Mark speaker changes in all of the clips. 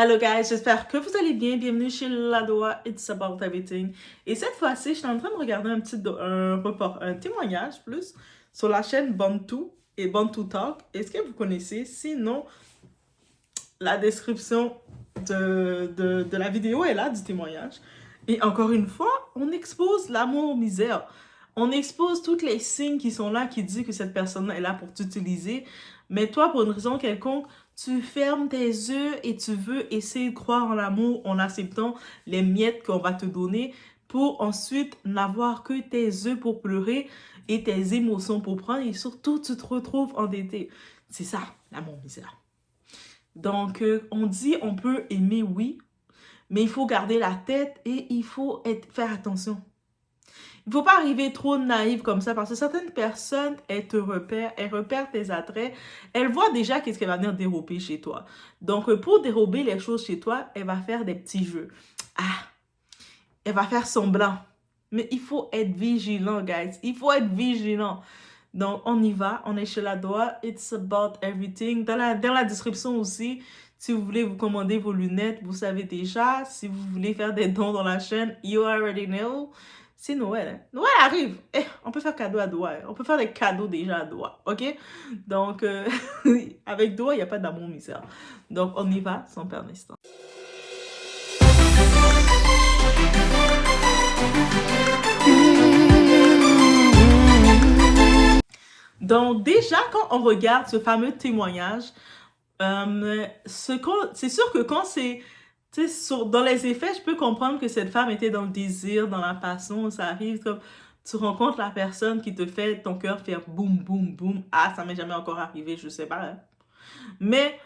Speaker 1: Hello guys, j'espère que vous allez bien. Bienvenue chez Ladoa It's About Everything. Et cette fois-ci, je suis en train de regarder un témoignage plus sur la chaîne Bantu et Bantu Talk. Est-ce que vous connaissez? Sinon, la description de la vidéo est là du témoignage. Et encore une fois, on expose l'amour-misère. On expose tous les signes qui sont là, qui disent que cette personne est là pour t'utiliser. Mais toi, pour une raison quelconque, tu fermes tes yeux et tu veux essayer de croire en l'amour en acceptant les miettes qu'on va te donner pour ensuite n'avoir que tes yeux pour pleurer et tes émotions pour prendre et surtout tu te retrouves endetté. C'est ça, l'amour-misère. Donc, on dit on peut aimer, oui, mais il faut garder la tête et il faut faire attention. Il ne faut pas arriver trop naïf comme ça parce que certaines personnes, elles repèrent tes attraits, elles voient déjà qu'est-ce qu'elle va venir dérober chez toi. Donc, pour dérober les choses chez toi, elle va faire des petits jeux. Elle va faire semblant. Mais il faut être vigilant, guys. Il faut être vigilant. Donc, on y va. On est chez Ladoa. It's About Everything. Dans la description aussi, si vous voulez vous commander vos lunettes, vous savez déjà. Si vous voulez faire des dons dans la chaîne, you already know. C'est Noël. Hein? Noël arrive. On peut faire cadeau à Doha. On peut faire des cadeaux déjà à Doha. OK? Donc, avec Doha, il n'y a pas d'amour misère. Donc, on y va sans perdre d'instant. Donc, déjà, quand on regarde ce fameux témoignage, c'est sûr que quand c'est... dans les effets, je peux comprendre que cette femme était dans le désir, dans la passion. Ça arrive comme tu rencontres la personne qui te fait ton cœur faire boum, boum, boum. Ah, ça m'est jamais encore arrivé, je sais pas. Hein. Mais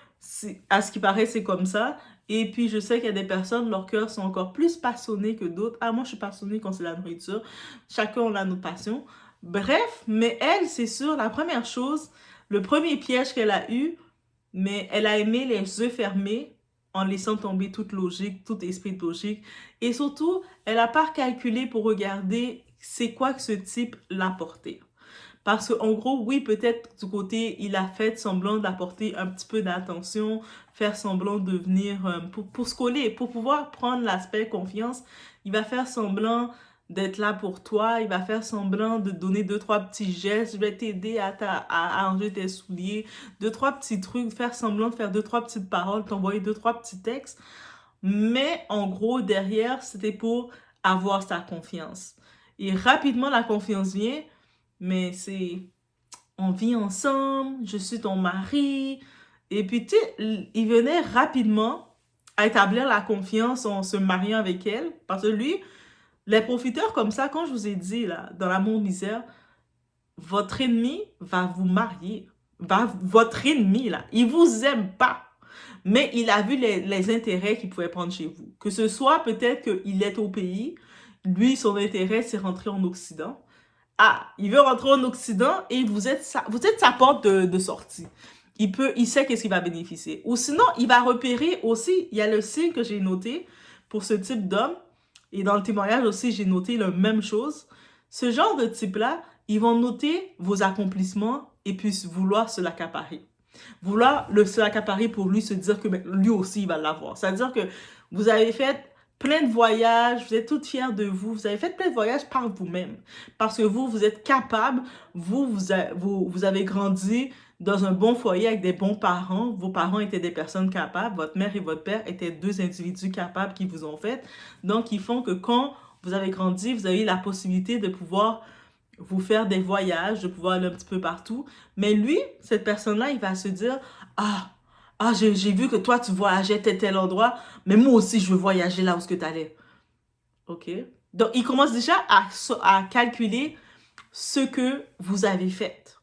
Speaker 1: à ce qui paraît, c'est comme ça. Et puis, je sais qu'il y a des personnes, leurs cœurs sont encore plus passionnés que d'autres. Ah, moi, je suis passionnée quand c'est la nourriture. Chacun a notre passion. Bref, mais elle, c'est sûr, la première chose, le premier piège qu'elle a eu, mais elle a aimé les yeux fermés en laissant tomber toute logique, tout esprit de logique. Et surtout, elle n'a pas calculé pour regarder c'est quoi que ce type l'apportait. Parce qu'en gros, oui, peut-être du côté, il a fait semblant d'apporter un petit peu d'attention, faire semblant de venir pour se coller, pour pouvoir prendre l'aspect confiance. Il va faire semblant d'être là pour toi, il va faire semblant de donner 2-3 petits gestes, je vais t'aider à ranger tes souliers, 2-3 petits trucs, faire semblant de faire 2-3 petites paroles, t'envoyer 2-3 petits textes. Mais en gros, derrière, c'était pour avoir sa confiance. Et rapidement, la confiance vient, mais c'est on vit ensemble, je suis ton mari. Et puis, tu sais, il venait rapidement à établir la confiance en se mariant avec elle. Parce que lui, les profiteurs comme ça, quand je vous ai dit, là, dans l'amour-misère, votre ennemi va vous marier. Votre ennemi, là, il vous aime pas. Mais il a vu les intérêts qu'il pouvait prendre chez vous. Que ce soit peut-être qu'il est au pays, lui, son intérêt, c'est rentrer en Occident. Ah, il veut rentrer en Occident et vous êtes sa porte de sortie. Il sait qu'est-ce qu'il va bénéficier. Ou sinon, il va repérer aussi, il y a le signe que j'ai noté pour ce type d'homme. Et dans le témoignage aussi, j'ai noté la même chose. Ce genre de type-là, ils vont noter vos accomplissements et puis vouloir se l'accaparer. Vouloir se l'accaparer pour lui, se dire que lui aussi, il va l'avoir. C'est-à-dire que vous avez fait plein de voyages, vous êtes toutes fières de vous, vous avez fait plein de voyages par vous-même. Parce que vous êtes capable, vous avez grandi dans un bon foyer avec des bons parents, vos parents étaient des personnes capables, votre mère et votre père étaient deux individus capables qui vous ont fait. Donc, ils font que quand vous avez grandi, vous avez eu la possibilité de pouvoir vous faire des voyages, de pouvoir aller un petit peu partout. Mais lui, cette personne-là, il va se dire, j'ai vu que toi, tu voyageais tel endroit, mais moi aussi, je veux voyager là où tu allais. OK? Donc, il commence déjà à calculer ce que vous avez fait.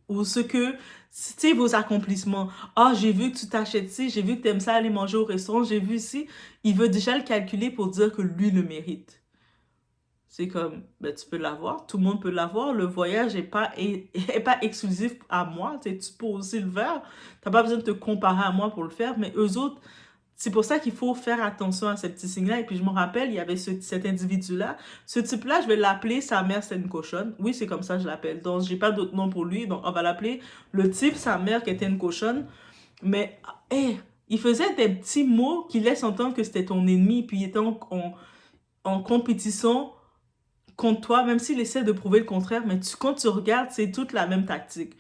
Speaker 1: Ou ce que, c'est vos accomplissements. J'ai vu que tu t'achètes ci, j'ai vu que tu aimes ça aller manger au restaurant, j'ai vu ici. Il veut déjà le calculer pour dire que lui le mérite. C'est comme, tu peux l'avoir, tout le monde peut l'avoir. Le voyage n'est pas exclusif à moi. Tu peux aussi le faire. Tu n'as pas besoin de te comparer à moi pour le faire. Mais eux autres, c'est pour ça qu'il faut faire attention à ces petits signes-là. Et puis, je me rappelle, il y avait cet individu-là. Ce type-là, je vais l'appeler sa mère, c'est une cochonne. Oui, c'est comme ça que je l'appelle. Donc, j'ai pas d'autre nom pour lui. Donc, on va l'appeler le type, sa mère qui était une cochonne. Mais, il faisait des petits mots qui laissent entendre que c'était ton ennemi, puis il était en compétition contre toi, même s'il essaie de prouver le contraire, mais quand tu regardes, c'est toute la même tactique.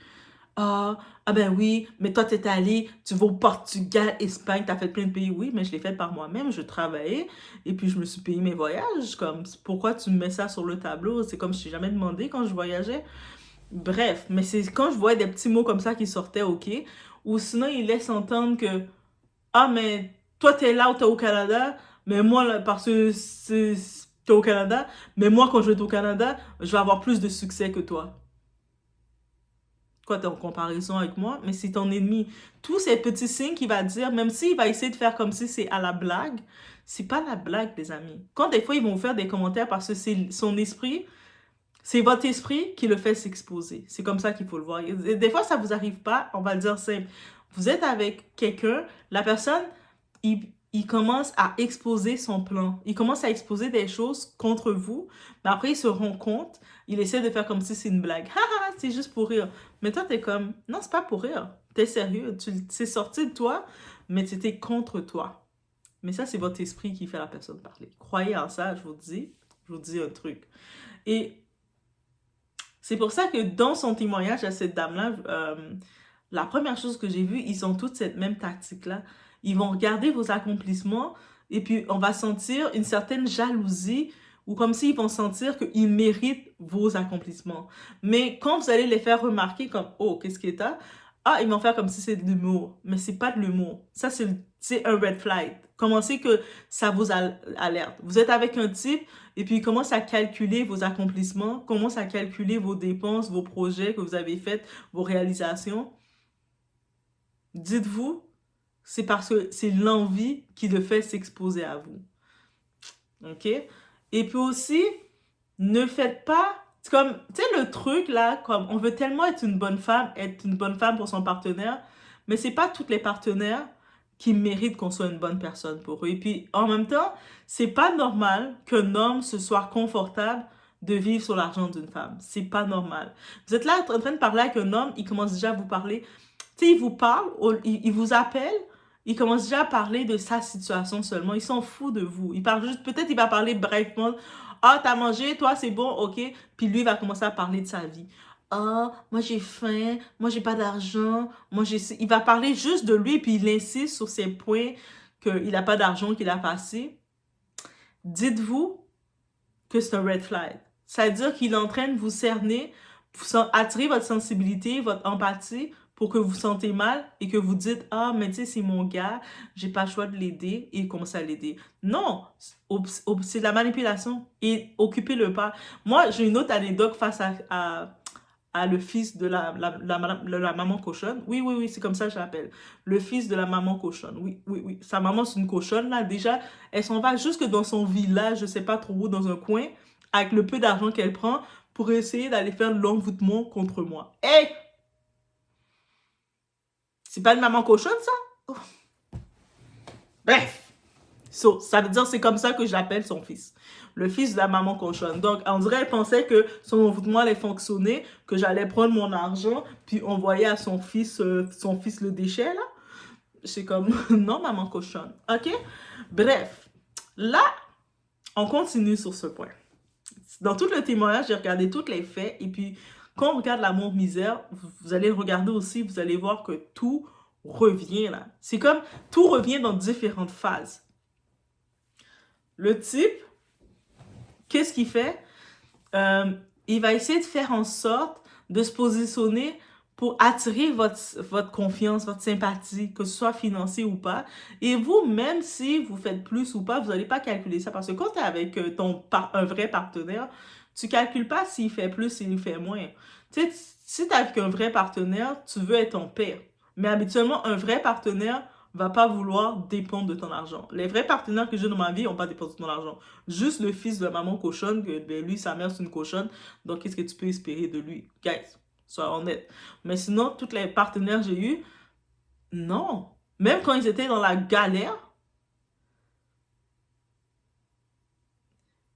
Speaker 1: Ah, ah ben oui, mais toi t'es allé, tu vas au Portugal, Espagne, t'as fait plein de pays. Oui, mais je l'ai fait par moi-même, je travaillais et puis je me suis payé mes voyages. Comme, pourquoi tu me mets ça sur le tableau? C'est comme je t'ai jamais demandé quand je voyageais. Bref, mais c'est quand je voyais des petits mots comme ça qui sortaient, ok. Ou sinon, il laisse entendre que, ah, mais toi t'es là ou t'es au Canada, mais moi, là, parce que t'es au Canada, mais moi quand je vais être au Canada, je vais avoir plus de succès que toi. Quoi, t'es en comparaison avec moi, mais c'est ton ennemi. Tous ces petits signes qu'il va dire, même s'il va essayer de faire comme si c'est à la blague, c'est pas la blague, les amis. Quand des fois ils vont faire des commentaires parce que c'est son esprit, c'est votre esprit qui le fait s'exposer. C'est comme ça qu'il faut le voir. Et des fois, ça vous arrive pas, on va le dire simple. Vous êtes avec quelqu'un, la personne, il commence à exposer son plan. Il commence à exposer des choses contre vous, mais après, il se rend compte, il essaie de faire comme si c'est une blague. Ha ha, ha, c'est juste pour rire. Mais toi, t'es comme, non, c'est pas pour rire. T'es sérieux. C'est sorti de toi, mais c'était contre toi. Mais ça, c'est votre esprit qui fait la personne parler. Croyez en ça, je vous dis un truc. Et c'est pour ça que dans son témoignage à cette dame-là, la première chose que j'ai vue, ils ont toutes cette même tactique-là. Ils vont regarder vos accomplissements et puis on va sentir une certaine jalousie ou comme s'ils vont sentir qu'ils méritent vos accomplissements. Mais quand vous allez les faire remarquer comme «Oh, qu'est-ce que t'as?» Ah, ils vont faire comme si c'est de l'humour. Mais c'est pas de l'humour. Ça, c'est un red flag. Commencez que ça vous alerte. Vous êtes avec un type et puis il commence à calculer vos accomplissements, commence à calculer vos dépenses, vos projets que vous avez faits, vos réalisations. Dites-vous, c'est parce que c'est l'envie qui le fait s'exposer à vous. OK? Et puis aussi, ne faites pas... C'est comme, tu sais, le truc là, comme on veut tellement être une bonne femme pour son partenaire, mais c'est pas tous les partenaires qui méritent qu'on soit une bonne personne pour eux. Et puis, en même temps, c'est pas normal qu'un homme se soit confortable de vivre sur l'argent d'une femme. C'est pas normal. Vous êtes là en train de parler avec un homme, il commence déjà à vous parler. Tu sais, il vous parle, il vous appelle, il commence déjà à parler de sa situation seulement. Il s'en fout de vous. Il parle juste, peut-être il va parler brièvement. Ah, t'as mangé, toi, c'est bon, ok. Puis lui, il va commencer à parler de sa vie. Ah, moi j'ai faim, moi j'ai pas d'argent, moi j'ai... Il va parler juste de lui, puis il insiste sur ces points qu'il n'a pas d'argent, qu'il a pas assez. Dites-vous que c'est un red flag. Ça veut dire qu'il est en train de vous cerner, attirer votre sensibilité, votre empathie, pour que vous vous sentez mal et que vous dites «Ah, mais tu sais, c'est mon gars, j'ai pas le choix de l'aider» et il commence à l'aider. Non, c'est de la manipulation et occupez-le pas. Moi, j'ai une autre anecdote face à le fils de la maman cochonne. Oui, oui, oui, c'est comme ça que je l'appelle. Le fils de la maman cochonne. Oui, oui, oui. Sa maman, c'est une cochonne, là. Déjà, elle s'en va jusque dans son village, je sais pas trop où, dans un coin, avec le peu d'argent qu'elle prend pour essayer d'aller faire l'envoûtement contre moi. Hé! C'est pas une maman cochonne, ça? Oh. Bref. Ça veut dire c'est comme ça que j'appelle son fils. Le fils de la maman cochonne. Donc, on dirait, elle pensait que son envoûtement allait fonctionner, que j'allais prendre mon argent, puis envoyer à son fils le déchet, là. C'est comme, non, maman cochonne. OK? Bref. Là, on continue sur ce point. Dans tout le témoignage, j'ai regardé tous les faits, et puis, quand on regarde l'amour-misère, vous allez regarder aussi, vous allez voir que tout revient, là. C'est comme, tout revient dans différentes phases. Le type, qu'est-ce qu'il fait? Il va essayer de faire en sorte de se positionner pour attirer votre confiance, votre sympathie, que ce soit financier ou pas. Et vous, même si vous faites plus ou pas, vous n'allez pas calculer ça. Parce que quand tu es avec un vrai partenaire, tu ne calcules pas s'il fait plus, s'il fait moins. Tu sais, si tu es avec un vrai partenaire, tu veux être en paix. Mais habituellement, un vrai partenaire va pas vouloir dépendre de ton argent. Les vrais partenaires que j'ai dans ma vie n'ont pas dépensé de ton argent. Juste le fils de la maman cochonne, que ben, lui, sa mère, c'est une cochonne. Donc, qu'est-ce que tu peux espérer de lui? Guys, sois honnête. Mais sinon, tous les partenaires que j'ai eus, non. Même quand ils étaient dans la galère,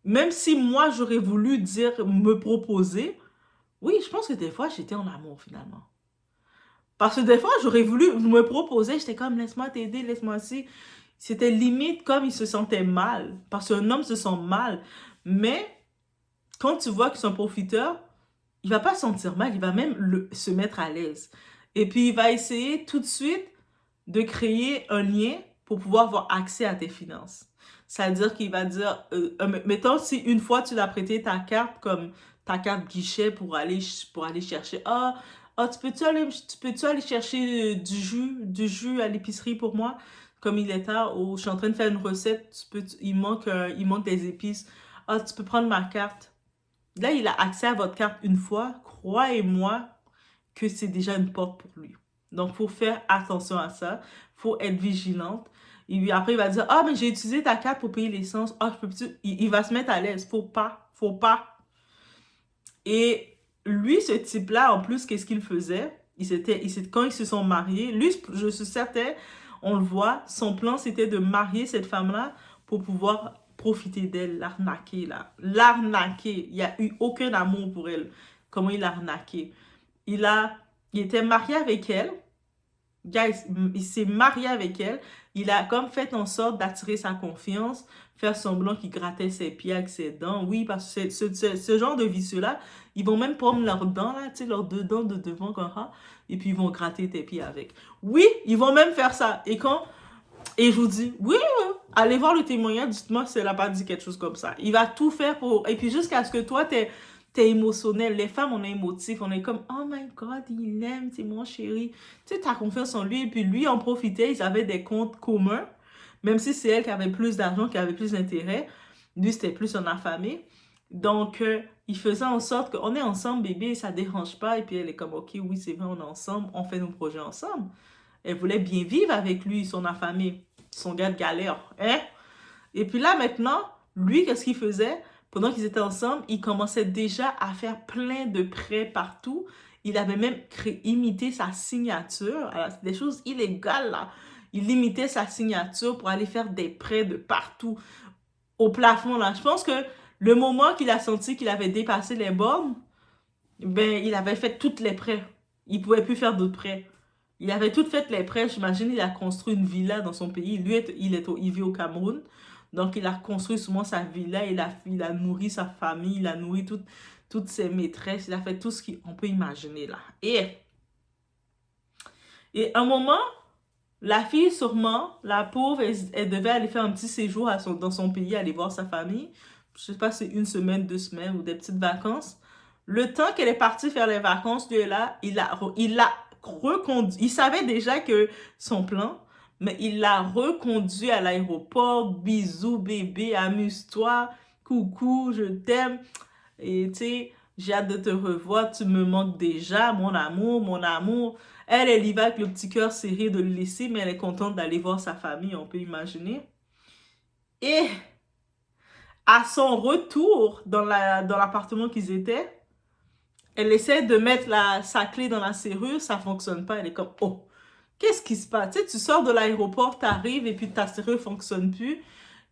Speaker 1: même si moi, j'aurais voulu dire, me proposer, oui, je pense que des fois, j'étais en amour, finalement. Parce que des fois, j'aurais voulu me proposer, j'étais comme, laisse-moi t'aider, laisse-moi ci. C'était limite comme il se sentait mal. Parce qu'un homme se sent mal. Mais quand tu vois que c'est un profiteur, il va pas se sentir mal, il va même se mettre à l'aise. Et puis, il va essayer tout de suite de créer un lien pour pouvoir avoir accès à tes finances. C'est-à-dire qu'il va dire, mettons, si une fois tu l'as prêté ta carte comme ta carte guichet pour aller chercher, tu peux-tu aller chercher du jus à l'épicerie pour moi? Comme il est tard, ou je suis en train de faire une recette, il manque des épices. Ah, tu peux prendre ma carte. Là, il a accès à votre carte une fois. Croyez-moi que c'est déjà une porte pour lui. Donc, il faut faire attention à ça. Il faut être vigilante. Et puis après, il va dire, ah, mais j'ai utilisé ta carte pour payer l'essence. Ah, je peux plus. Il va se mettre à l'aise. Faut pas. Faut pas. Et lui, ce type-là, en plus, qu'est-ce qu'il faisait? Quand ils se sont mariés, lui, je suis certaine, on le voit, son plan, c'était de marier cette femme-là pour pouvoir profiter d'elle, l'arnaquer, là. L'arnaquer. Il n'y a eu aucun amour pour elle. Comment il l'a arnaqué. Il a, il était marié avec elle. Guys, il s'est marié avec elle. Il a comme fait en sorte d'attirer sa confiance, faire semblant qu'il grattait ses pieds avec ses dents. Oui, parce que ce genre de vicieux-là, ils vont même prendre leurs dents, là, tu sais, leurs deux dents de devant comme ça, et puis ils vont gratter tes pieds avec. Oui, ils vont même faire ça. Et je vous dis, oui, allez voir le témoignage, dites-moi si elle n'a pas dit quelque chose comme ça. Il va tout faire pour... Et puis jusqu'à ce que toi, t'es émotionnel. Les femmes, on est émotif. On est comme, oh my God, il aime, c'est mon chéri. Tu sais, t'as confiance en lui. Et puis lui, en profitait. Ils avaient des comptes communs. Même si c'est elle qui avait plus d'argent, qui avait plus d'intérêt. Lui, c'était plus en affamé. Donc, il faisait en sorte qu'on est ensemble, bébé, ça dérange pas. Et puis elle est comme, ok, oui, c'est vrai, on est ensemble. On fait nos projets ensemble. Elle voulait bien vivre avec lui, son affamé, son gars de galère. Hein? Et puis là, maintenant, lui, qu'est-ce qu'il faisait? Pendant qu'ils étaient ensemble, il commençait déjà à faire plein de prêts partout. Il avait même imité sa signature. Alors, c'est des choses illégales, là. Il imitait sa signature pour aller faire des prêts de partout, au plafond, là. Je pense que le moment qu'il a senti qu'il avait dépassé les bornes, ben, il avait fait tous les prêts. Il ne pouvait plus faire d'autres prêts. Il avait tout fait les prêts. J'imagine il a construit une villa dans son pays. Lui, il vit au Cameroun. Donc, il a construit souvent sa villa. Il a nourri sa famille. Il a nourri toutes ses maîtresses. Il a fait tout ce qu'on peut imaginer là. Et à un moment, la fille, sûrement, la pauvre, elle devait aller faire un petit séjour dans son pays, aller voir sa famille. Je sais pas si c'est une semaine, 2 semaines ou des petites vacances. Le temps qu'elle est partie faire les vacances, lui, là, il l'a reconduit. Il savait déjà que son plan, mais il l'a reconduit à l'aéroport. Bisous, bébé, amuse-toi. Coucou, je t'aime. Et tu sais, j'ai hâte de te revoir. Tu me manques déjà, mon amour, mon amour. Elle y va avec le petit cœur serré de le laisser, mais elle est contente d'aller voir sa famille, on peut imaginer. Et à son retour dans l'appartement qu'ils étaient, elle essaie de mettre sa clé dans la serrure, ça fonctionne pas. Elle est comme, oh, qu'est-ce qui se passe? Tu sais, tu sors de l'aéroport, tu arrives et puis ta serrure fonctionne plus.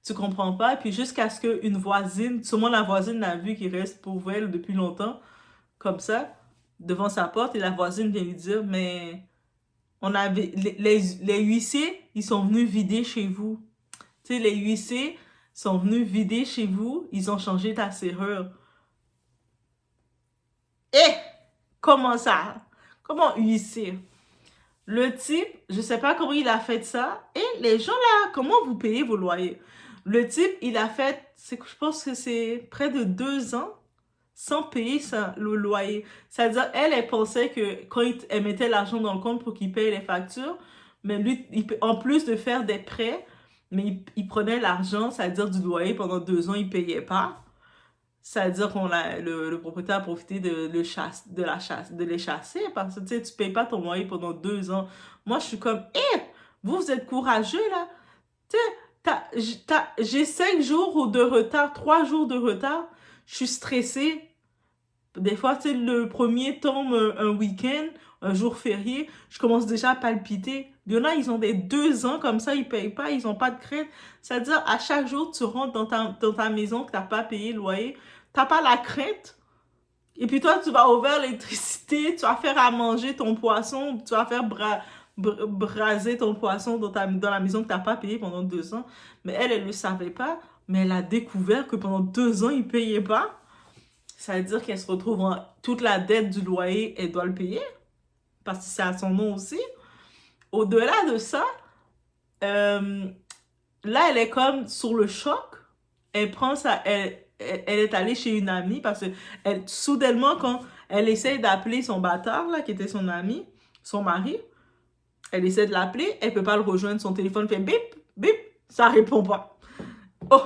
Speaker 1: Tu comprends pas. Et puis jusqu'à ce qu'une voisine, sûrement la voisine l'a vu qui reste pour elle depuis longtemps, comme ça, devant sa porte, et la voisine vient lui dire, mais on avait les huissiers, ils sont venus vider chez vous. Tu sais, les huissiers sont venus vider chez vous, ils ont changé ta serrure. Eh! Comment ça? Comment huissier? Le type, je sais pas comment il a fait ça. Et les gens là, comment vous payez vos loyers? Le type, il a fait, je pense que c'est près de 2 ans sans payer le loyer. C'est-à-dire, elle pensait que quand elle mettait l'argent dans le compte pour qu'il paye les factures, mais lui, en plus de faire des prêts, mais il prenait l'argent, c'est-à-dire du loyer pendant 2 ans, il payait pas. C'est-à-dire le propriétaire a profité de les chasser parce que tu sais, tu payes pas ton loyer pendant 2 ans. Moi, je suis comme, vous êtes courageux là. Tu sais, j'ai 5 jours de retard, 3 jours de retard. Je suis stressée. Des fois, tu sais, le premier tombe un week-end, un jour férié, je commence déjà à palpiter. Il y en a, ils ont des 2 ans comme ça, ils payent pas, ils ont pas de crainte. C'est-à-dire, à chaque jour, tu rentres dans ta maison que tu n'as pas payé le loyer, tu n'as pas la crainte. Et puis toi, tu vas ouvrir l'électricité, tu vas faire à manger ton poisson, tu vas faire braser ton poisson dans la maison que tu n'as pas payé pendant 2 ans. Mais elle ne le savait pas, mais elle a découvert que pendant 2 ans, il ne payait pas. Ça veut dire qu'elle se retrouve toute la dette du loyer, elle doit le payer, parce que c'est à son nom aussi. Au-delà de ça, là, elle est comme sur le choc. Elle prend ça, elle est allée chez une amie parce que soudainement, quand elle essaie d'appeler son bâtard, là, qui était son ami, son mari, elle essaie de l'appeler, elle peut pas le rejoindre, son téléphone fait bip, bip, ça répond pas. Oh,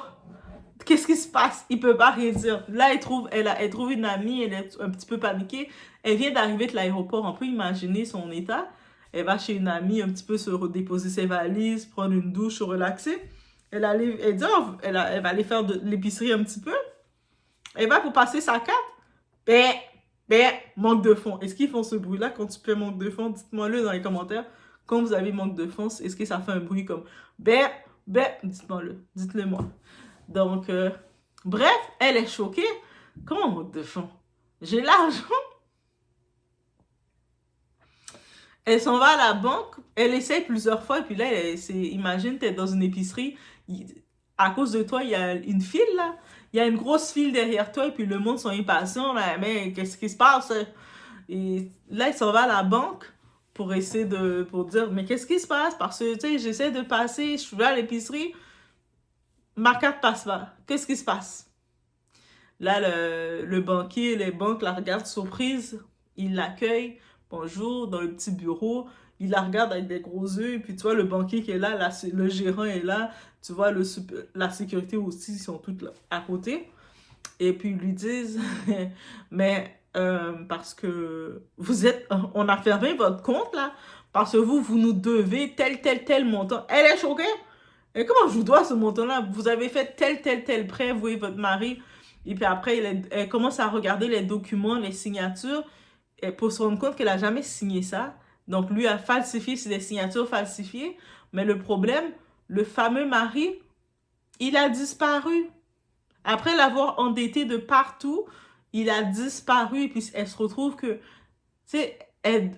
Speaker 1: qu'est-ce qui se passe? Il peut pas rien dire. Là, elle trouve une amie, elle est un petit peu paniquée. Elle vient d'arriver de l'aéroport, on peut imaginer son état. Elle va chez une amie un petit peu se redéposer ses valises, prendre une douche, se relaxer. Elle dit, elle va aller faire de l'épicerie un petit peu. Elle va pour passer sa carte. Manque de fond. Est-ce qu'ils font ce bruit-là quand tu fais manque de fond? Dites-moi-le dans les commentaires. Quand vous avez manque de fond, est-ce que ça fait un bruit comme dites-moi-le. Dites-le moi. Donc, bref, elle est choquée. Comment manque de fond? J'ai l'argent. Elle s'en va à la banque, elle essaye plusieurs fois, et puis là, imagine, t'es dans une épicerie, à cause de toi, il y a une file, là. Il y a une grosse file derrière toi, et puis le monde sont impatients, là. Mais qu'est-ce qui se passe? Et là, elle s'en va à la banque pour essayer pour dire, mais qu'est-ce qui se passe? Parce que, tu sais, j'essaie de passer, je vais à l'épicerie, ma carte passe pas. Qu'est-ce qui se passe? Là, le banquier, les banques la regardent surprise, ils l'accueillent. Bonjour, dans le petit bureau, il la regarde avec des gros yeux, et puis tu vois le banquier qui est là, le gérant est là, tu vois la sécurité aussi, ils sont tous là, à côté, et puis ils lui disent, mais parce que on a fermé votre compte là, parce que vous nous devez tel montant. Elle est choquée, et comment je vous dois ce montant-là? Vous avez fait tel prêt, vous et votre mari, et puis après elle commence à regarder les documents, les signatures, pour se rendre compte qu'elle n'a jamais signé ça. Donc, lui a falsifié, c'est des signatures falsifiées. Mais le problème, le fameux mari, il a disparu. Après l'avoir endetté de partout, il a disparu. Et puis, elle se retrouve que, tu sais,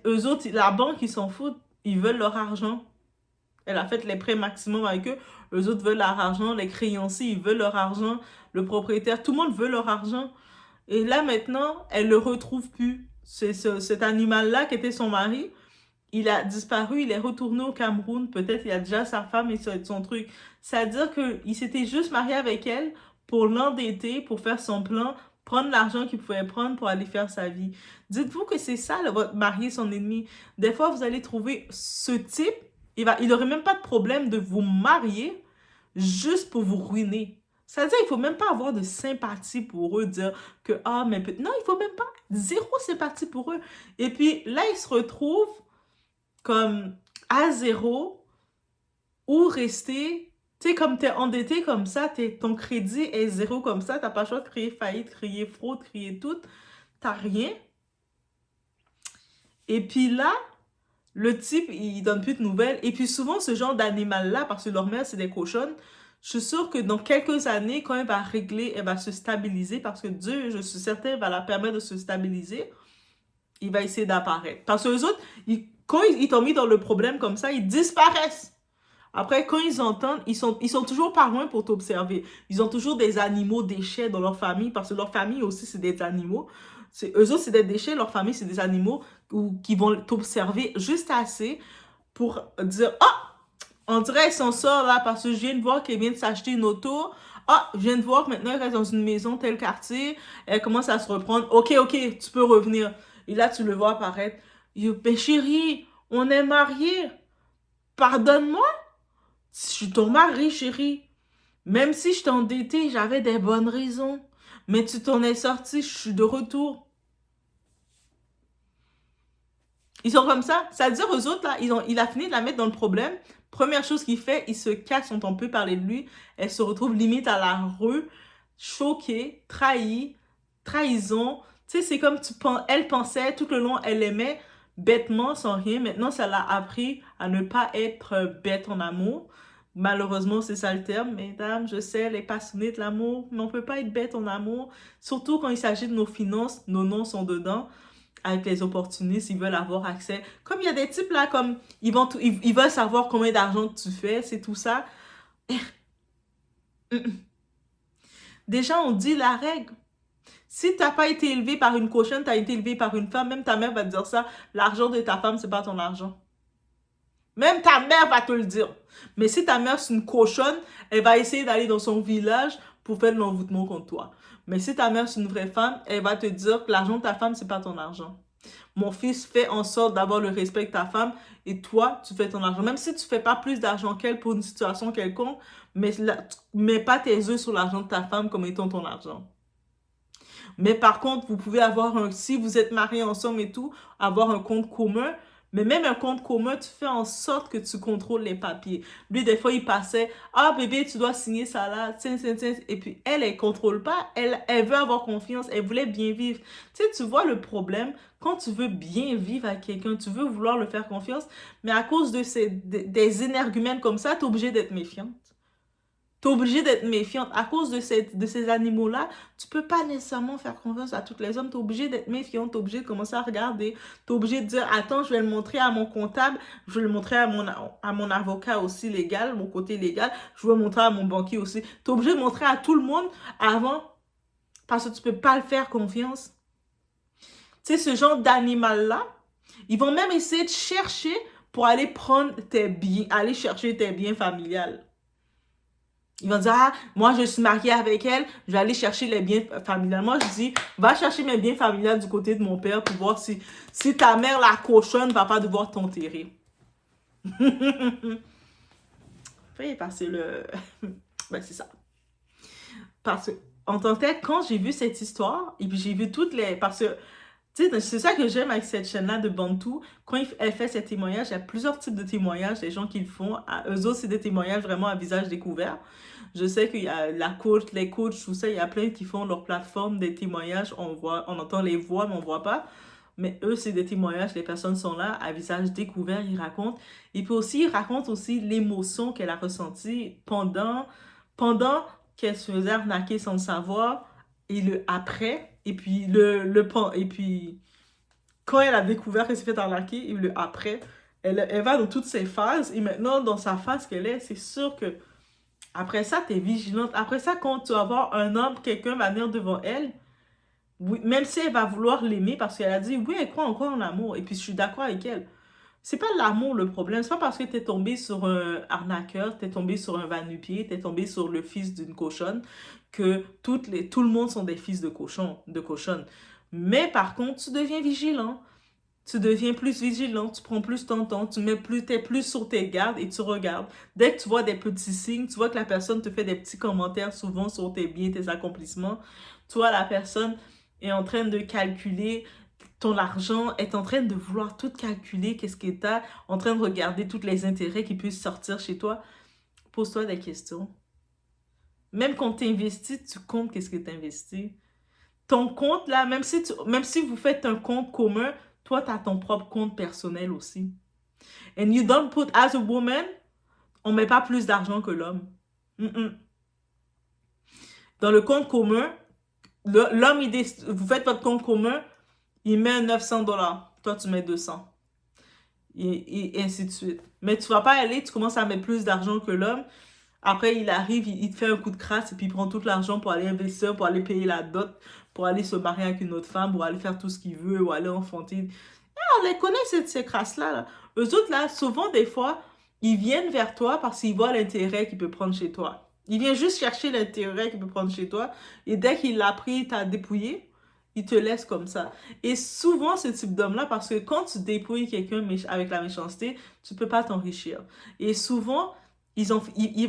Speaker 1: eux autres, la banque, ils s'en foutent. Ils veulent leur argent. Elle a fait les prêts maximum avec eux. Eux autres veulent leur argent. Les créanciers, ils veulent leur argent. Le propriétaire, tout le monde veut leur argent. Et là, maintenant, elle ne le retrouve plus. Cet animal-là, qui était son mari, il a disparu, il est retourné au Cameroun. Peut-être il a déjà sa femme et son truc. C'est-à-dire qu'il s'était juste marié avec elle pour l'endetter, pour faire son plan, prendre l'argent qu'il pouvait prendre pour aller faire sa vie. Dites-vous que c'est ça, là, votre mari, son ennemi. Des fois, vous allez trouver ce type, il n'aurait même pas de problème de vous marier juste pour vous ruiner. C'est-à-dire, il ne faut même pas avoir de sympathie pour eux, dire que, mais non, il ne faut même pas, zéro sympathie pour eux. Et puis là, ils se retrouvent comme à zéro ou rester, tu sais, comme tu es endetté comme ça, ton crédit est zéro comme ça, tu n'as pas le choix de crier faillite, crier fraude, crier tout, tu n'as rien. Et puis là, le type, il donne plus de nouvelles. Et puis souvent, ce genre d'animal-là, parce que leur mère, c'est des cochonnes, je suis sûre que dans quelques années, quand elle va régler, elle va se stabiliser, parce que Dieu, je suis certaine, va la permettre de se stabiliser. Il va essayer d'apparaître. Parce que les autres, quand ils t'ont mis dans le problème comme ça, ils disparaissent. Après, quand ils entendent, ils sont toujours pas loin pour t'observer. Ils ont toujours des animaux déchets dans leur famille, parce que leur famille aussi, c'est des animaux. Eux autres, c'est des déchets, leur famille, c'est des animaux qui vont t'observer juste assez pour dire, on dirait qu'elle s'en sort là parce que je viens de voir qu'elle vient de s'acheter une auto. Je viens de voir que maintenant elle reste dans une maison, tel quartier. Elle commence à se reprendre. Ok, tu peux revenir. Et là, tu le vois apparaître. Ben chérie, on est mariés. Pardonne-moi. Je suis ton mari, chérie. Même si je t'ai endetté, j'avais des bonnes raisons. Mais tu t'en es sorti, je suis de retour. Ils sont comme ça. C'est-à-dire, eux autres, là, il a fini de la mettre dans le problème. Première chose qu'il fait, il se casse, on peut parler de lui. Elle se retrouve limite à la rue, choquée, trahie, trahison. Tu sais, c'est comme elle pensait, tout le long, elle aimait bêtement, sans rien. Maintenant, ça l'a appris à ne pas être bête en amour. Malheureusement, c'est ça le terme, mesdames, je sais, les passionnés de l'amour, mais on peut pas être bête en amour, surtout quand il s'agit de nos finances, nos noms sont dedans, avec les opportunistes, ils veulent avoir accès. Comme il y a des types là, comme ils veulent savoir combien d'argent tu fais, c'est tout ça. Déjà, on dit la règle. Si t'as pas été élevé par une cochonne, t'as été élevé par une femme, même ta mère va te dire ça, l'argent de ta femme, c'est pas ton argent. Même ta mère va te le dire. Mais si ta mère c'est une cochonne, elle va essayer d'aller dans son village pour faire de l'envoûtement contre toi. Mais si ta mère c'est une vraie femme, elle va te dire que l'argent de ta femme, c'est pas ton argent. Mon fils, fait en sorte d'avoir le respect de ta femme et toi, tu fais ton argent. Même si tu fais pas plus d'argent qu'elle pour une situation quelconque, mais mets pas tes œufs sur l'argent de ta femme comme étant ton argent. Mais par contre, vous pouvez avoir si vous êtes mariés ensemble et tout, avoir un compte commun. Mais même un compte commun, tu fais en sorte que tu contrôles les papiers. Lui, des fois, il passait, ah bébé, tu dois signer ça là, tiens, tiens, tiens. Et puis, elle contrôle pas. Elle veut avoir confiance. Elle voulait bien vivre. Tu sais, tu vois le problème, quand tu veux bien vivre avec quelqu'un, tu veux vouloir le faire confiance, mais à cause de des énergumènes comme ça, tu es obligé d'être méfiante. Tu es obligé d'être méfiante. À cause de ces animaux-là, tu peux pas nécessairement faire confiance à tous les hommes. Tu es obligé d'être méfiante. Tu es obligé de commencer à regarder. Tu es obligé de dire, attends, je vais le montrer à mon comptable. Je vais le montrer à mon avocat aussi légal, mon côté légal. Je vais le montrer à mon banquier aussi. Tu es obligé de montrer à tout le monde avant parce que tu peux pas le faire confiance. Tu sais, ce genre d'animal-là, ils vont même essayer de chercher pour aller prendre tes biens, aller chercher tes biens familiales. Ils vont dire, ah, moi je suis mariée avec elle, je vais aller chercher les biens familiales. Moi je dis, va chercher mes biens familiales du côté de mon père pour voir si ta mère, la cochonne, va pas devoir t'enterrer. Veuillez passer le... Ben c'est ça. Parce que, en tant que tel, quand j'ai vu cette histoire, et puis j'ai vu toutes les... Parce que, tu sais, c'est ça que j'aime avec cette chaîne-là de Bantou. Quand elle fait ses témoignages, il y a plusieurs types de témoignages, des gens qui le font. Eux autres, c'est des témoignages vraiment à visage découvert. Je sais qu'il y a les coachs, tout ça, il y a plein qui font leur plateforme des témoignages. On entend les voix, mais on ne voit pas. Mais eux, c'est des témoignages, les personnes sont là, à visage découvert, ils racontent. Et puis aussi, ils racontent aussi l'émotion qu'elle a ressentie pendant qu'elle se faisait arnaquer sans le savoir, et le après, et puis et puis quand elle a découvert qu'elle s'est fait arnaquer, et le après, elle va dans toutes ses phases, et maintenant, dans sa phase qu'elle est, c'est sûr que après ça, tu es vigilante. Après ça, quand tu vas voir un homme, quelqu'un va venir devant elle, oui, même si elle va vouloir l'aimer, parce qu'elle a dit, oui, elle croit encore en l'amour, et puis je suis d'accord avec elle. C'est pas l'amour le problème, c'est pas parce que t'es tombé sur un arnaqueur, t'es tombé sur un va-nu-pied, t'es tombé sur le fils d'une cochonne, que tout le monde sont des fils de cochonnes. Mais par contre, tu deviens vigilant. Tu deviens plus vigilant, tu prends plus ton temps, t'es plus sur tes gardes et tu regardes. Dès que tu vois des petits signes, tu vois que la personne te fait des petits commentaires souvent sur tes biens, tes accomplissements. Tu vois, la personne est en train de calculer ton argent, est en train de vouloir tout calculer, qu'est-ce que t'as, en train de regarder tous les intérêts qui puissent sortir chez toi. Pose-toi des questions. Même quand tu investis, tu comptes qu'est-ce que tu investis. Ton compte, là, même si vous faites un compte commun, toi, tu as ton propre compte personnel aussi. And you don't put, as a woman, on ne met pas plus d'argent que l'homme. Dans le compte commun, l'homme, vous faites votre compte commun, il met 900 $. Toi, tu mets 200. Et ainsi de suite. Mais tu ne vas pas aller, tu commences à mettre plus d'argent que l'homme. Après, il arrive, il te fait un coup de crasse et puis il prend tout l'argent pour aller investir, pour aller payer la dot, pour aller se marier avec une autre femme, pour aller faire tout ce qu'il veut, ou aller enfanter. On les connaît, ces crasses-là. Là. Eux autres, là, souvent, des fois, ils viennent vers toi parce qu'ils voient l'intérêt qu'il peut prendre chez toi. Il vient juste chercher l'intérêt qu'il peut prendre chez toi. Et dès qu'il l'a pris, t'as dépouillé, il te laisse comme ça. Et souvent, ce type d'homme-là, parce que quand tu dépouilles quelqu'un avec la méchanceté, tu peux pas t'enrichir. Et souvent, il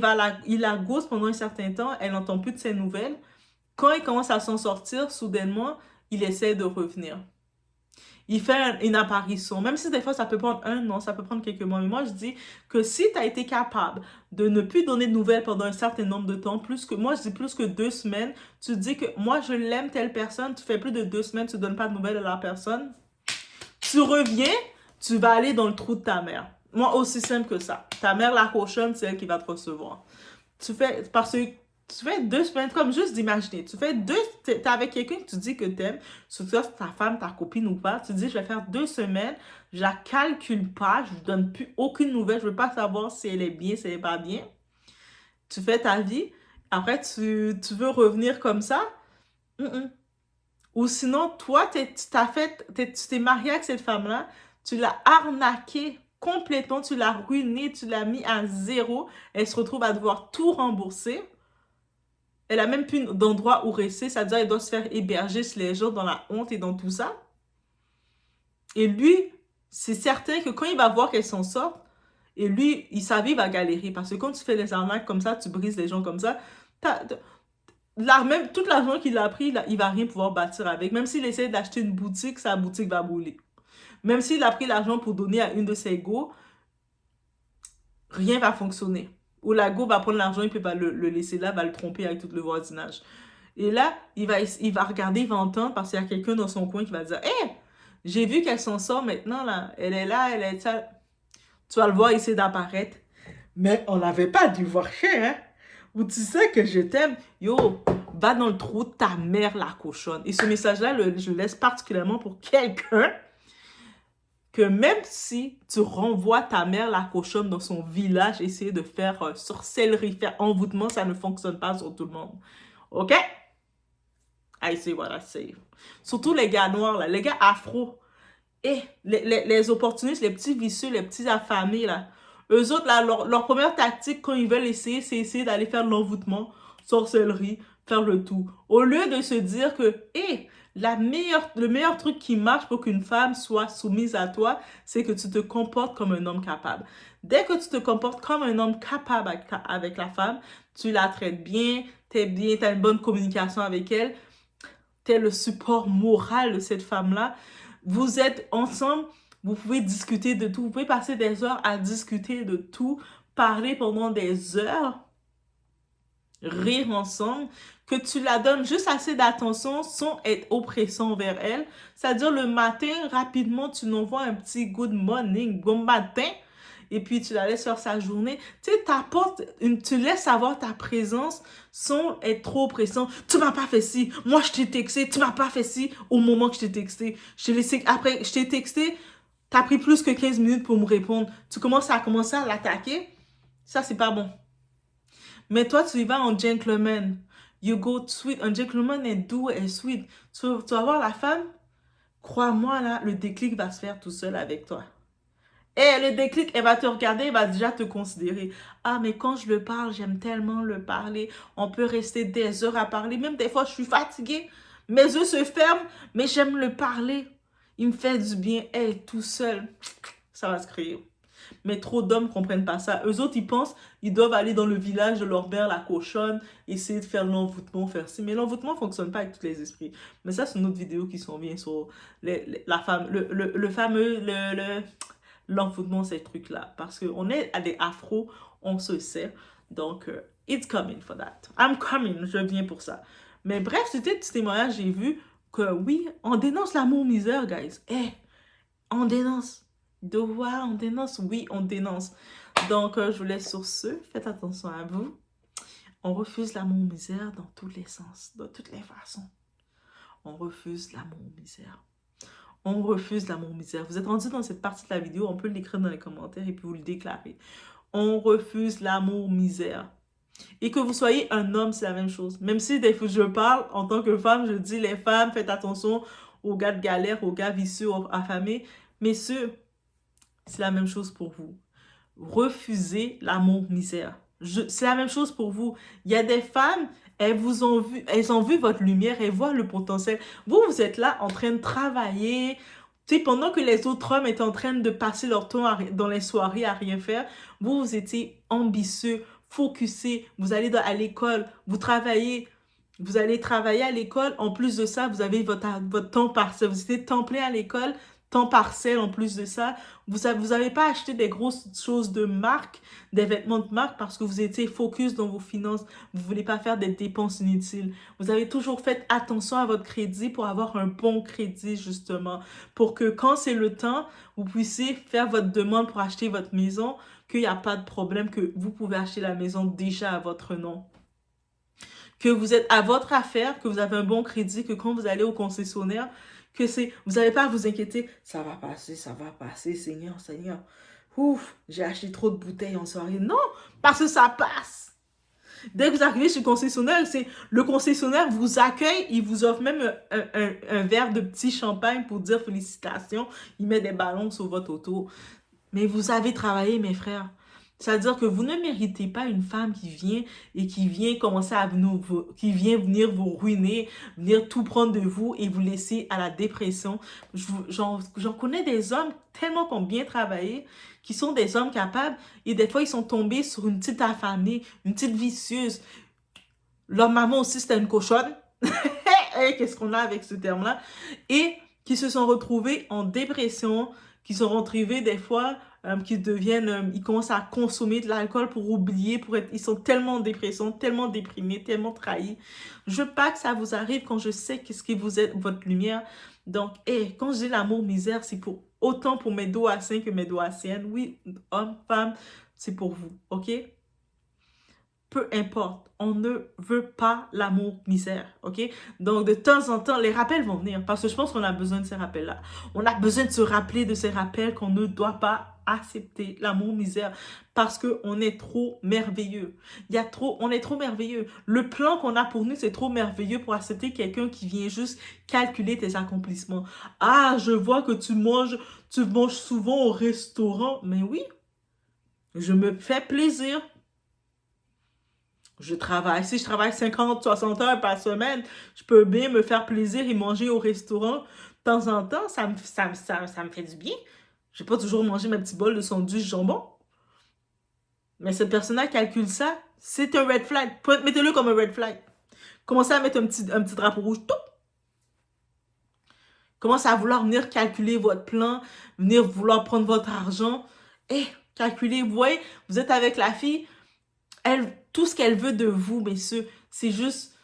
Speaker 1: la gosse pendant un certain temps, elle n'entend plus de ses nouvelles. Quand il commence à s'en sortir, soudainement, il essaie de revenir. Il fait une apparition. Même si des fois, ça peut prendre un an, ça peut prendre quelques mois. Mais moi, je dis que si tu as été capable de ne plus donner de nouvelles pendant un certain nombre de temps, moi, je dis plus que 2 semaines, tu dis que moi, je l'aime telle personne, tu fais plus de 2 semaines, tu ne donnes pas de nouvelles à la personne, tu reviens, tu vas aller dans le trou de ta mère. Moi, aussi simple que ça. Ta mère, la cochonne, c'est elle qui va te recevoir. Parce que tu fais 2 semaines, comme juste d'imaginer, t'es avec quelqu'un que tu dis que t'aimes, surtout si c'est ta femme, ta copine ou pas, tu dis, je vais faire 2 semaines, je la calcule pas, je lui donne plus aucune nouvelle, je veux pas savoir si elle est bien, si elle est pas bien. Tu fais ta vie, après tu veux revenir comme ça. Mm-mm. Ou sinon, toi, tu t'es marié avec cette femme-là, tu l'as arnaquée complètement, tu l'as ruinée, tu l'as mis à zéro, elle se retrouve à devoir tout rembourser. Elle a même plus d'endroit où rester, c'est-à-dire elle doit se faire héberger chez les gens dans la honte et dans tout ça. Et lui, c'est certain que quand il va voir qu'elle s'en sort, et lui, il savait, il va galérer. Parce que quand tu fais les arnaques comme ça, tu brises les gens comme ça, même, tout l'argent qu'il a pris, il va rien pouvoir bâtir avec. Même s'il essaie d'acheter une boutique, sa boutique va brûler. Même s'il a pris l'argent pour donner à une de ses go, rien va fonctionner. Ou la go va prendre l'argent, il peut pas le laisser là, va le tromper avec tout le voisinage. Et là, il va regarder, il va entendre parce qu'il y a quelqu'un dans son coin qui va dire, hé, j'ai vu qu'elle s'en sort maintenant, là. Elle est là, elle est ça. Tu vas le voir essayer d'apparaître. Mais on n'avait pas dû voir hein. Ou tu sais que je t'aime. Yo, va dans le trou de ta mère, la cochonne. Et ce message-là, je le laisse particulièrement pour quelqu'un que même si tu renvoies ta mère, la cochonne, dans son village, essayer de faire sorcellerie, faire envoûtement, ça ne fonctionne pas sur tout le monde. OK? I say what I say. Surtout les gars noirs, là, les gars afro. Et les opportunistes, les petits vicieux, les petits affamés, là. Eux autres, là, leur première tactique quand ils veulent essayer, c'est essayer d'aller faire de l'envoûtement, sorcellerie, faire le tout. Au lieu de se dire que, hé, le meilleur truc qui marche pour qu'une femme soit soumise à toi, c'est que tu te comportes comme un homme capable. Dès que tu te comportes comme un homme capable avec la femme, tu la traites bien, t'as une bonne communication avec elle, t'es le support moral de cette femme-là. Vous êtes ensemble, vous pouvez discuter de tout, vous pouvez passer des heures à discuter de tout, parler pendant des heures, rire ensemble, que tu la donnes juste assez d'attention sans être oppressant envers elle. C'est-à-dire le matin, rapidement, tu n'envoies un petit good morning, bon matin, et puis tu la laisses faire sa journée. Tu sais, tu laisses savoir ta présence sans être trop oppressant. Tu m'as pas fait ci, moi je t'ai texté, tu m'as pas fait ci au moment que je t'ai texté. Après, je t'ai texté, t'as pris plus que 15 minutes pour me répondre. Tu commences à l'attaquer. Ça, c'est pas bon. Mais toi, tu y vas en gentleman. You go sweet. Un gentleman est doux et sweet. Tu vas voir la femme, crois-moi, là, le déclic va se faire tout seul avec toi. Et le déclic, elle va te regarder, elle va déjà te considérer. Ah, mais quand je le parle, j'aime tellement le parler. On peut rester des heures à parler. Même des fois, je suis fatiguée. Mes yeux se ferment, mais j'aime le parler. Il me fait du bien. Elle, tout seul, ça va se créer. Mais trop d'hommes ne comprennent pas ça. Eux autres, ils pensent, ils doivent aller dans le village de leur mère, la cochonne, essayer de faire l'envoûtement, faire ci. Mais l'envoûtement ne fonctionne pas avec tous les esprits. Mais ça, c'est une autre vidéo qui s'en vient sur la femme, le fameux, l'envoûtement, ces trucs-là. Parce qu'on est à des afros, on se sait. Donc, it's coming for that. I'm coming, je viens pour ça. Mais bref, c'était un petit témoignage, j'ai vu que oui, on dénonce l'amour misère, guys. On dénonce. Devoir, on dénonce. Oui, on dénonce. Donc, je vous laisse sur ce. Faites attention à vous. On refuse l'amour misère dans tous les sens, dans toutes les façons. On refuse l'amour misère. On refuse l'amour misère. Vous êtes rendu dans cette partie de la vidéo, on peut l'écrire dans les commentaires et puis vous le déclarer. On refuse l'amour misère. Et que vous soyez un homme, c'est la même chose. Même si des fois je parle en tant que femme, je dis les femmes, faites attention aux gars de galère, aux gars vicieux, aux affamés. Messieurs, c'est la même chose pour vous. Refusez l'amour misère. C'est la même chose pour vous. Il y a des femmes, elles ont vu votre lumière, elles voient le potentiel. Vous êtes là en train de travailler. Tu sais, pendant que les autres hommes étaient en train de passer leur temps dans les soirées à rien faire, vous étiez ambitieux, focusé, vous allez à l'école, vous allez travailler à l'école. En plus de ça, vous avez votre temps partiel, vous étiez temps plein à l'école, temps partiel en plus de ça. Vous avez pas acheté des grosses choses de marque, des vêtements de marque parce que vous étiez focus dans vos finances. Vous voulez pas faire des dépenses inutiles. Vous avez toujours fait attention à votre crédit pour avoir un bon crédit, justement. Pour que quand c'est le temps, vous puissiez faire votre demande pour acheter votre maison, qu'il n'y a pas de problème, que vous pouvez acheter la maison déjà à votre nom. Que vous êtes à votre affaire, que vous avez un bon crédit, que quand vous allez au concessionnaire, que vous n'avez pas à vous inquiéter. Ça va passer, Seigneur, Seigneur. Ouf, j'ai acheté trop de bouteilles en soirée. Non, parce que ça passe. Dès que vous arrivez chez le concessionnaire vous accueille, il vous offre même un verre de petit champagne pour dire félicitations. Il met des ballons sur votre auto. Mais vous avez travaillé, mes frères. C'est-à-dire que vous ne méritez pas une femme qui vient et qui vient commencer à qui vient venir vous ruiner, venir tout prendre de vous et vous laisser à la dépression. J'en connais des hommes tellement qui ont bien travaillé, qui sont des hommes capables et des fois ils sont tombés sur une petite affamée, une petite vicieuse. Leur maman aussi c'était une cochonne. Qu'est-ce qu'on a avec ce terme-là? Et qui se sont retrouvés en dépression, qui sont retrouvés des fois qui deviennent, ils commencent à consommer de l'alcool pour oublier, ils sont tellement en dépression, tellement déprimés, tellement trahis. Je veux pas que ça vous arrive quand je sais qu'est-ce que vous êtes, votre lumière. Donc, quand je dis l'amour misère, c'est pour autant pour mes doaciens que mes doaciennes. Oui, hommes, femmes, c'est pour vous, ok? Peu importe, on ne veut pas l'amour misère, ok? Donc, de temps en temps, les rappels vont venir parce que je pense qu'on a besoin de ces rappels-là. On a besoin de se rappeler de ces rappels qu'on ne doit pas accepter l'amour misère parce qu'on est trop merveilleux. On est trop merveilleux. Le plan qu'on a pour nous, c'est trop merveilleux pour accepter quelqu'un qui vient juste calculer tes accomplissements. Ah, je vois que tu manges souvent au restaurant. Mais oui, je me fais plaisir. Si je travaille 50, 60 heures par semaine, je peux bien me faire plaisir et manger au restaurant. De temps en temps, ça me fait du bien. Je vais pas toujours manger ma petite bol de sandwich jambon. Mais cette personne-là calcule ça, c'est un red flag. Mettez-le comme un red flag. Commencez à mettre un petit drapeau rouge. Tout. Commencez à vouloir venir calculer votre plan, venir vouloir prendre votre argent. Calculez, vous voyez, vous êtes avec la fille, tout ce qu'elle veut de vous, messieurs, c'est juste,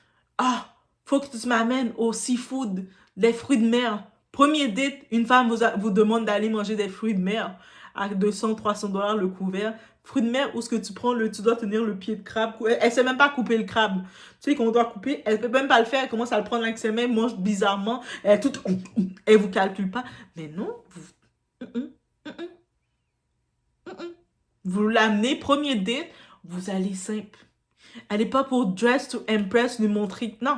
Speaker 1: faut que tu m'amènes au seafood, des fruits de mer. Premier date, une femme vous demande d'aller manger des fruits de mer à 200, 300 $ le couvert. Fruits de mer, où est-ce que tu dois tenir le pied de crabe. Elle sait même pas couper le crabe. Tu sais qu'on doit couper, elle peut même pas le faire. Elle commence à le prendre avec ses mains, mange bizarrement. Elle vous calcule pas. Mais non, vous l'amenez, premier date, vous allez simple. Allez pas pour dress to impress, lui montrer. Non.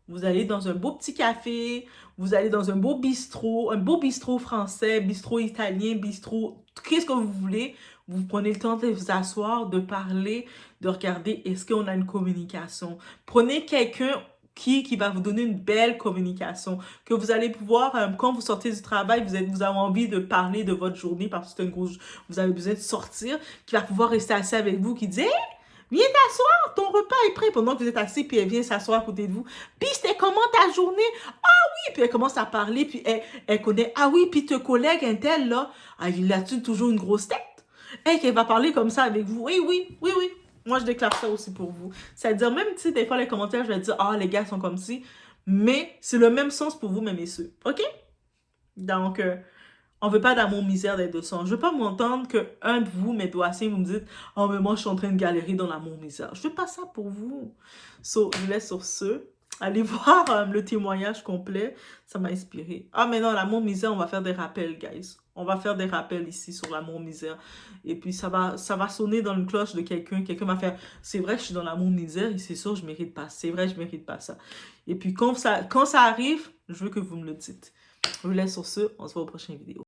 Speaker 1: Vous allez dans un beau petit café, vous allez dans un beau bistrot français, bistrot italien, bistrot, qu'est-ce que vous voulez. Vous prenez le temps de vous asseoir, de parler, de regarder est-ce qu'on a une communication. Prenez quelqu'un qui va vous donner une belle communication, que vous allez pouvoir, quand vous sortez du travail, vous avez envie de parler de votre journée parce que vous avez besoin de sortir, qui va pouvoir rester assis avec vous, qui dit hey, viens t'asseoir, ton repas est prêt pendant que vous êtes assis, puis elle vient s'asseoir à côté de vous. Puis c'était comment ta journée? Ah oui, puis elle commence à parler, puis elle connaît, ah oui, puis ton collègue un tel là, il a-tu toujours une grosse tête? Qu'elle va parler comme ça avec vous. Oui. Moi, je déclare ça aussi pour vous. C'est-à-dire, même si des fois, les commentaires, je vais dire, les gars sont comme ci, mais c'est le même sens pour vous, mes messieurs. OK? Donc, on veut pas d'amour misère des 200. Je veux pas m'entendre qu'un de vous, mes doaciens, vous me dites, mais moi, je suis en train de galérer dans l'amour misère. Je veux pas ça pour vous. Je vous laisse sur ce. Allez voir le témoignage complet. Ça m'a inspiré. Mais non, l'amour misère, on va faire des rappels, guys. On va faire des rappels ici sur l'amour misère. Et puis, ça va sonner dans une cloche de quelqu'un. Quelqu'un va faire, c'est vrai que je suis dans l'amour misère et c'est sûr, je mérite pas. C'est vrai, je mérite pas ça. Et puis, quand ça arrive, je veux que vous me le dites. Je vous laisse sur ce. On se voit aux prochaines vidéos.